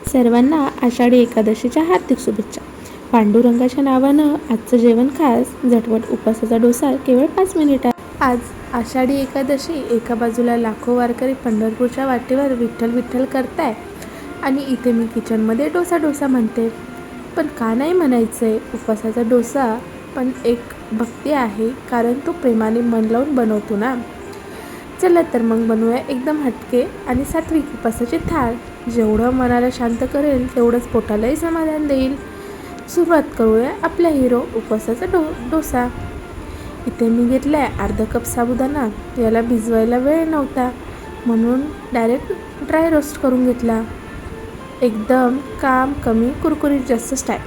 सर्वांना आषाढी एकादशीच्या हार्दिक शुभेच्छा. पांडुरंगाच्या नावानं आजचं जेवण खास झटपट उपासाचा डोसा केवळ 5 मिनिटात. आज आषाढी एकादशी. एका बाजूला लाखो वारकरी पंढरपूरच्या वाटेवर विठ्ठल विठ्ठल करताय आणि इथे मी किचनमध्ये डोसा म्हणते. पण का नाही म्हणायचंय? उपासाचा डोसा पण एक भक्ती आहे, कारण तो प्रेमाने मन लावून बनवतो ना. चला तर मग बनवूया एकदम हटके आणि सात्विक उपासाचे थाळ. जेवढं मनाला शांत करेल तेवढंच पोटालाही समाधान देईल. सुरुवात करूया आपल्या हिरो उपासाचा डोसा. इथे मी घेतला आहे अर्धा कप साबुदाणा. याला भिजवायला वेळ नव्हता म्हणून डायरेक्ट ड्राय रोस्ट करून घेतला. एकदम काम कमी, कुरकुरीत जास्त स्टाईल.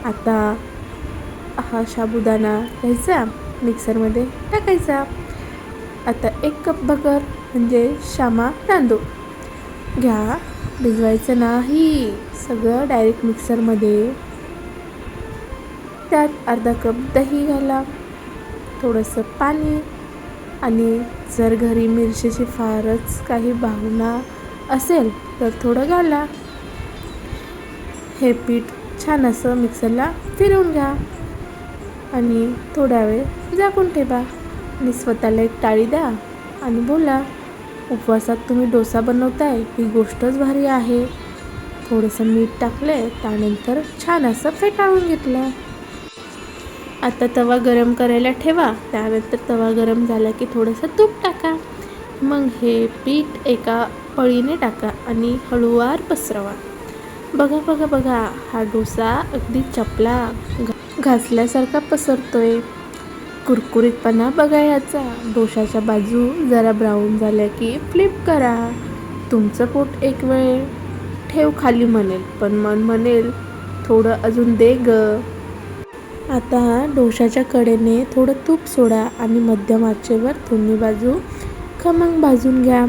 आता हा साबुदाणा घ्यायचा, मिक्सरमध्ये टाकायचा. आता 1 कप बगर म्हणजे शामा तांदूळ घ्या. भिजवायचं नाही, सगळं डायरेक्ट मिक्सरमध्ये. त्यात अर्धा कप दही घाला, थोडंसं पाणी, आणि जर घरी मिरचीची फारच काही भावना असेल तर थोडं घाला. हे पीठ छान असं मिक्सरला फिरवून घ्या आणि थोडा वेळ झाकून ठेवा आणि स्वतःला एक टाळी द्या आणि बोला, उपवासात तुम्ही डोसा बनवताय ही गोष्टच भारी आहे. थोडंसं मीठ टाकले, त्यानंतर छान असं फेटाळून घेतलं. आता तवा गरम करायला ठेवा. त्यानंतर तवा गरम झाला की थोडंसं तूप टाका. मग हे पीठ एका पळीने टाका आणि हळूवार पसरवा. बघा, हा डोसा अगदी चपला घासल्यासारखा पसरतोय. कुरकुरीतपणा बघा याचा. डोशाच्या बाजू जरा ब्राऊन झाल्या की फ्लिप करा. तुमचं पोट एक वेळ ठेव खाली म्हणेल, पण मन म्हणेल थोडं अजून दे ग. आता डोशाच्या कडेने थोडं तूप सोडा आणि मध्यम आचेवर दोन्ही बाजू खमंग भाजून घ्या.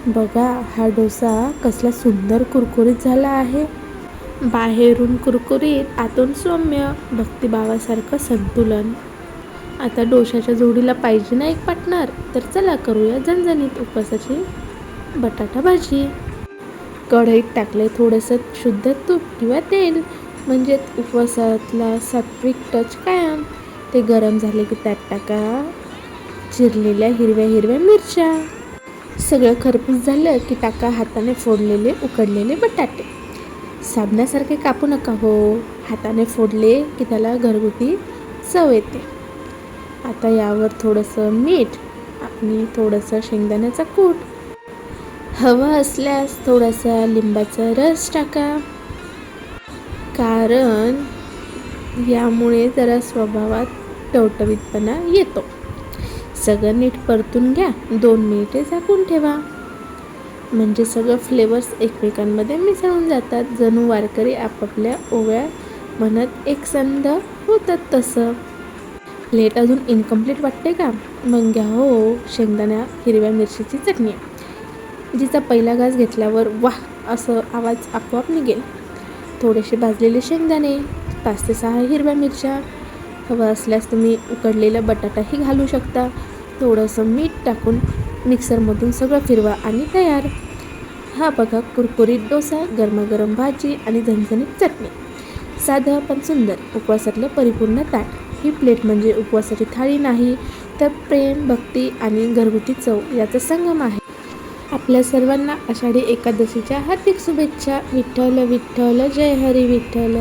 बघा हा डोसा कसला सुंदर कुरकुरीत झाला आहे. बाहेरून कुरकुरीत, आतून सौम्य, भक्तिभावासारखं संतुलन. आता डोशाच्या जोडीला पाहिजे ना एक पार्टनर, तर चला करूया झणझणीत उपासाची बटाटा भाजी. कढईत टाकले थोडंसं शुद्ध तूप किंवा तेल, म्हणजे उपवासातला सात्विक टच कायम. ते गरम झाले की त्यात टाका चिरलेल्या हिरव्या मिरच्या. सगळं खरपूस झालं की टाका हाताने फोडलेले उकडलेले बटाटे. साबणासारखे कापू नका हो, हाताने फोडले की त्याला घरगुती चव येते. आता यावर थोडंसं मीठ आणि थोडंसं शेंगदाण्याचा कूट. हवा असल्यास थोडासा लिंबाचा रस टाका, कारण यामुळे जरा स्वभावात टवटवीतपणा येतो. सगळं नीट परतून घ्या. 2 मिनिटे झाकून ठेवा, म्हणजे सगळं फ्लेवर्स एकमेकांमध्ये मिसळून जातात. जणू वारकरी आपापल्या ओव्या म्हणत एकसंध होतात तसं. प्लेट अजून इनकम्प्लीट वाटते का? मग घ्या हो शेंगदाणा हिरव्या मिरचीची चटणी, जिचा पहिला घास घेतल्यावर वाह असं आवाज आपोआप निघेल. थोडेसे भाजलेले शेंगदाणे, 5 ते 6 हिरव्या मिरच्या. हवं असल्यास तुम्ही उकडलेला बटाटाही घालू शकता. थोडंसं मीठ टाकून मिक्सरमधून सगळं फिरवा आणि तयार. हा बघा कुरकुरीत डोसा, गरमागरम भाजी आणि झणझणीत चटणी. साधं पण सुंदर उपवासातलं परिपूर्ण ताट. ही प्लेट म्हणजे उपवासाची थाळी नाही, तर प्रेम, भक्ती आणि घरगुती चव याचा संगम आहे. आपल्या सर्वांना आषाढी एकादशीच्या हार्दिक शुभेच्छा. विठ्ठल विठ्ठल, जय हरी विठ्ठल.